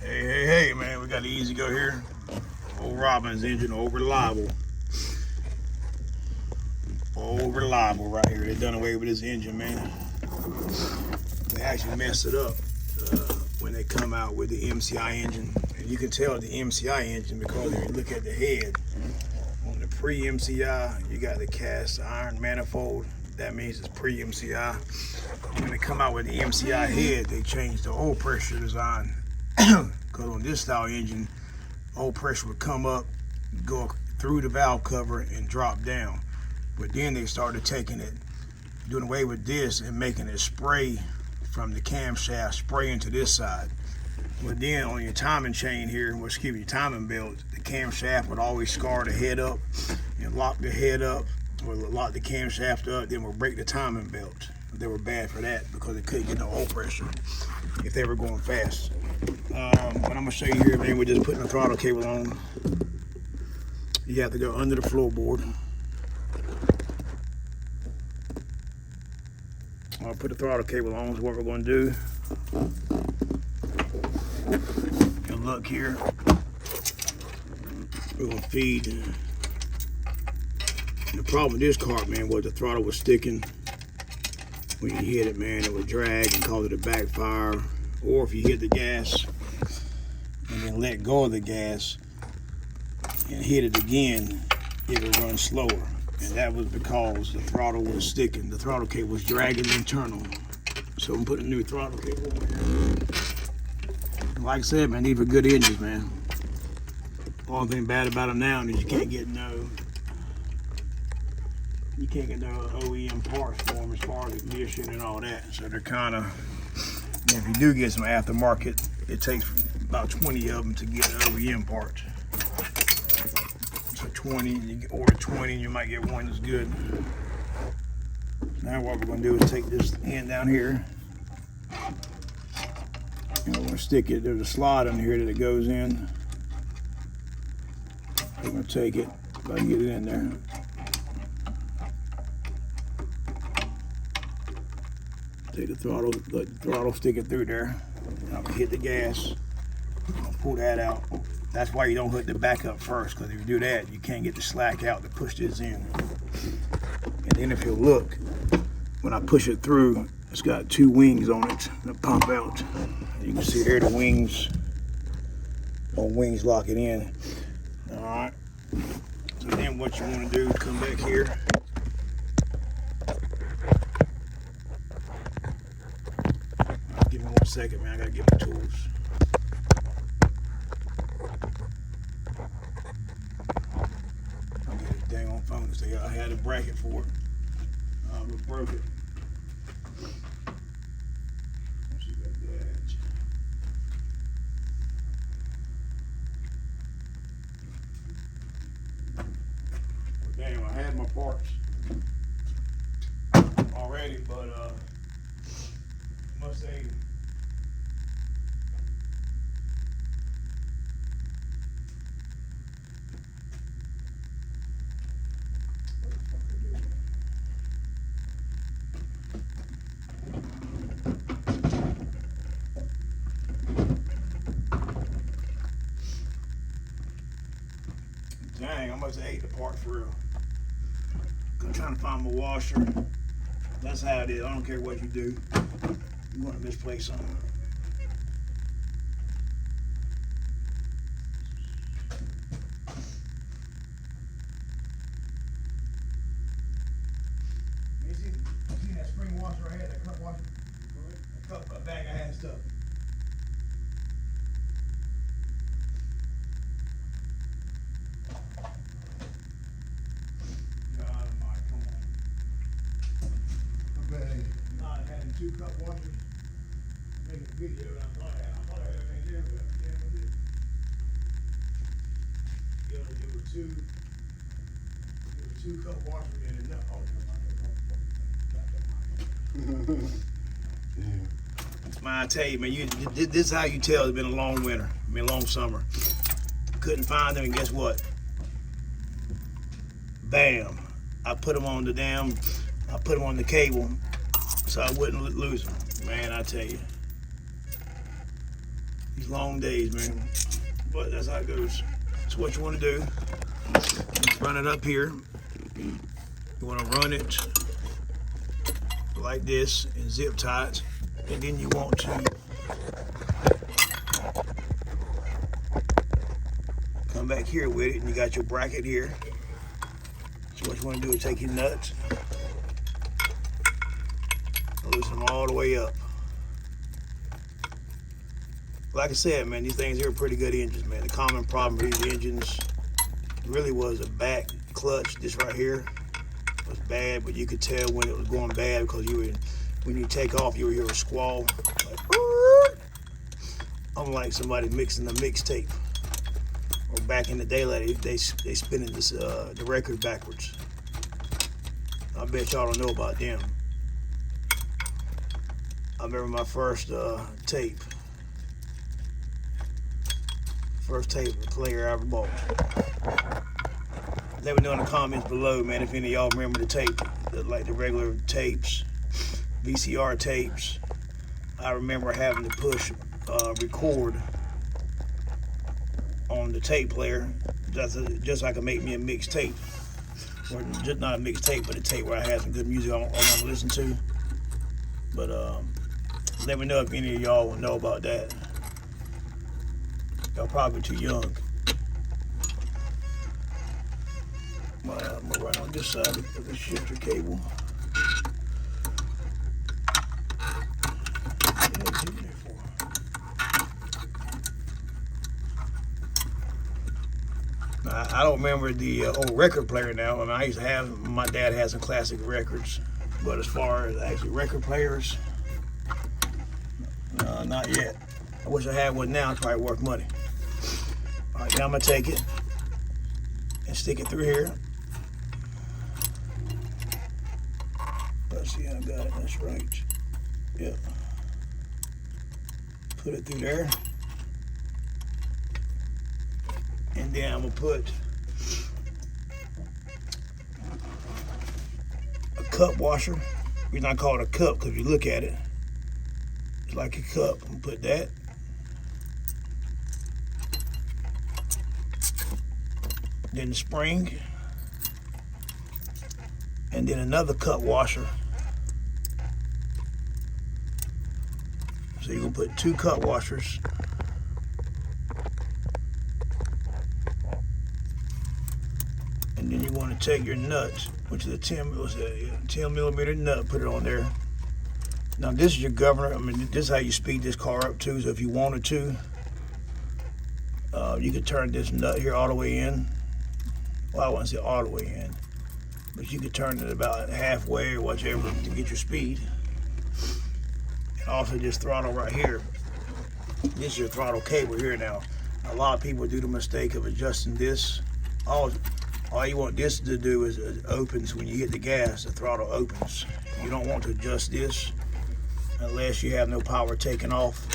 Hey, man, we got the Ezgo here. Old Robin's engine, old reliable. Old reliable right here. They done away with this engine, man. They actually messed it up when they come out with the MCI engine. And you can tell the MCI engine because if you look at the head, on the pre-MCI, you got the cast iron manifold. That means it's pre-MCI. When they come out with the MCI head, they changed the oil pressure design. Because on this style engine, oil pressure would come up, go through the valve cover and drop down. But then they started taking it, doing away with this and making it spray from the camshaft, spray into this side. But then on your timing chain here, your timing belt, the camshaft would always scar the head up and lock the head up, or lock the camshaft up, then we'll break the timing belt. They were bad for that because they couldn't get no oil pressure if they were going fast. What I'm gonna show you here, man, we're just putting the throttle cable on. You have to go under the floorboard. I'll put the throttle cable on is what we're gonna do. And look here, we're gonna feed. The problem with this cart, man, was the throttle was sticking. When you hit it, man, it would drag and cause it to backfire. Or if you hit the gas and then let go of the gas and hit it again, it would run slower. And that was because the throttle was sticking. The throttle cable was dragging internal. So I'm putting a new throttle cable on here. Like I said, man, these are good engines, man. The only thing bad about them now is you can't get no OEM parts for them as far as ignition and all that. So they're kind of, if you do get some aftermarket, it takes about 20 of them to get OEM parts. So 20, you order 20 and you might get one that's good. Now what we're going to do is take this end down here. And we're going to stick it, there's a slot on here that it goes in. We're going to take it, if I can get it in there. Take the throttle, let the throttle stick it through there. I'll hit the gas, I'll pull that out. That's why you don't hook the back up first, because if you do that, you can't get the slack out to push this in. And then if you look, when I push it through, it's got two wings on it that pump out. You can see here the wings, both wings lock it in. All right, so then what you want to do is come back here. Give me 1 second, man. I gotta get my tools. I'll get it dang on phone. I had a bracket for it. We broke it. Let's see that badge. Well, damn, I had my parts already, but must say dang, I must have ate the part for real. I'm trying to find my washer. That's how it is. I don't care what you do. You want to misplace something. You see that spring washer right here, that cup washer? That cup bag I had stuff. God almighty, come on. Okay. Not having 2 cup washers. Making a video, and I thought I had everything there, but I can't do it. You gotta do a 2 cup washer and enough. Man, I tell you, man, this is how you tell it's been a long winter. I mean, a long summer. Couldn't find them, and guess what? Bam! I put them on the cable so I wouldn't lose them. Man, I tell you. These long days, man. But that's how it goes. So what you want to do, just run it up here. You want to run it like this and zip tie it. And then you want to come back here with it, and you got your bracket here. So what you want to do is take your nuts, loosen them all the way up. Like I said, man, these things here are pretty good engines, man. The common problem with these engines really was a back clutch. This right here was bad, but you could tell when it was going bad because when you take off, you would hear a squall. Like, unlike somebody mixing a mixtape. Or back in the day, like they spinning this the record backwards. I bet y'all don't know about them. I remember my first tape. First tape player I ever bought. Let me know in the comments below, man, if any of y'all remember the tape, like the regular tapes, VCR tapes. I remember having to push record on the tape player just so I could make me a mixtape. Or just not a mixtape, but a tape where I had some good music I want to listen to. But let me know if any of y'all will know about that. Y'all probably too young. I'm gonna run on this side of the shifter cable. I don't remember the old record player now. I mean, I used to have, my dad had some classic records, but as far as actually record players, not yet. I wish I had one now. It's probably worth money. All right, now I'm gonna take it and stick it through here. Let's see, I got it. That's right. Yep. Put it through there. And then I'm gonna put a cup washer. The reason I call it a cup, because if you look at it, it's like a cup. I'm gonna put that. Then the spring. And then another cup washer. So you're gonna put 2 cup washers. And then you want to take your nuts, which is a 10 millimeter nut, put it on there. Now this is your governor. I mean, this is how you speed this car up too. So if you wanted to, you could turn this nut here all the way in. Well, I wouldn't say all the way in, but you could turn it about halfway or whatever to get your speed. And also this throttle right here. This is your throttle cable here now. A lot of people do the mistake of adjusting this. All you want this to do is it opens when you hit the gas, the throttle opens. You don't want to adjust this unless you have no power taken off.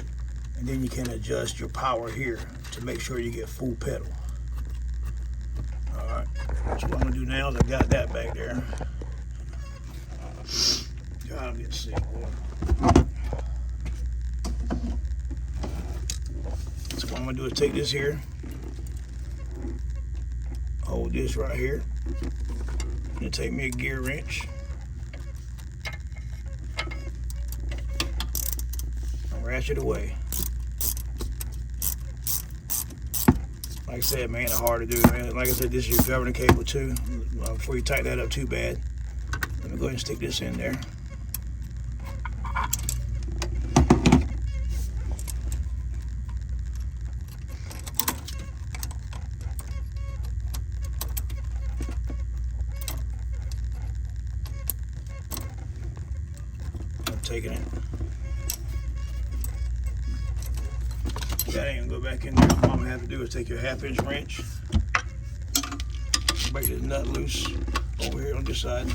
And then you can adjust your power here to make sure you get full pedal. All right, so what I'm gonna do now is I got that back there. God, I'm getting sick, boy. So what I'm gonna do is take this here, hold this right here, and take me a gear wrench. And ratchet away. Like I said, man, it's hard to do, man. Like I said, this is your governing cable too. Before you tighten that up too bad, let me go ahead and stick this in there. Taking it. That ain't gonna go back in there. All I'm gonna have to do is take your 1/2-inch wrench, break this nut loose over here on this side,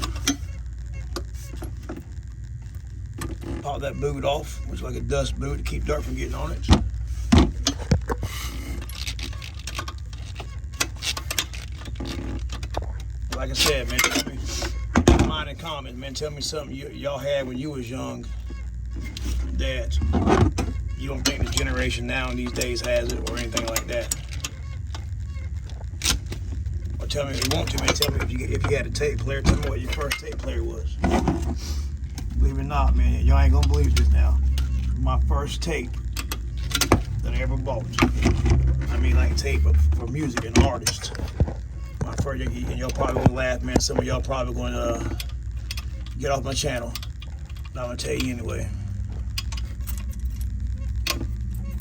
pop that boot off, which is like a dust boot to keep dirt from getting on it. Like I said, man, tell me, mind in comments, man, tell me something y'all had when you was young that you don't think the generation now these days has it or anything like that. Or tell me if you want to, man. Tell me if you had a tape player. Tell me what your first tape player was. Believe it or not, man, y'all ain't gonna believe this now. My first tape that I ever bought. I mean, like tape for music and artists. My first, and y'all probably gonna laugh, man. Some of y'all probably gonna get off my channel. But I'm gonna tell you anyway.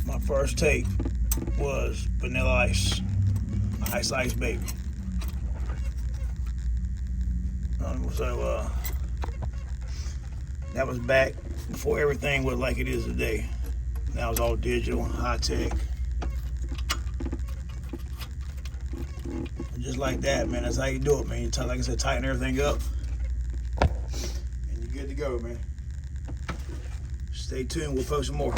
My first tape was Vanilla Ice, Ice Ice Baby. So that was back before everything was like it is today. Now it's all digital, high tech. Just like that, man. That's how you do it, man. You like I said, tighten everything up, and you're good to go, man. Stay tuned. We'll post some more.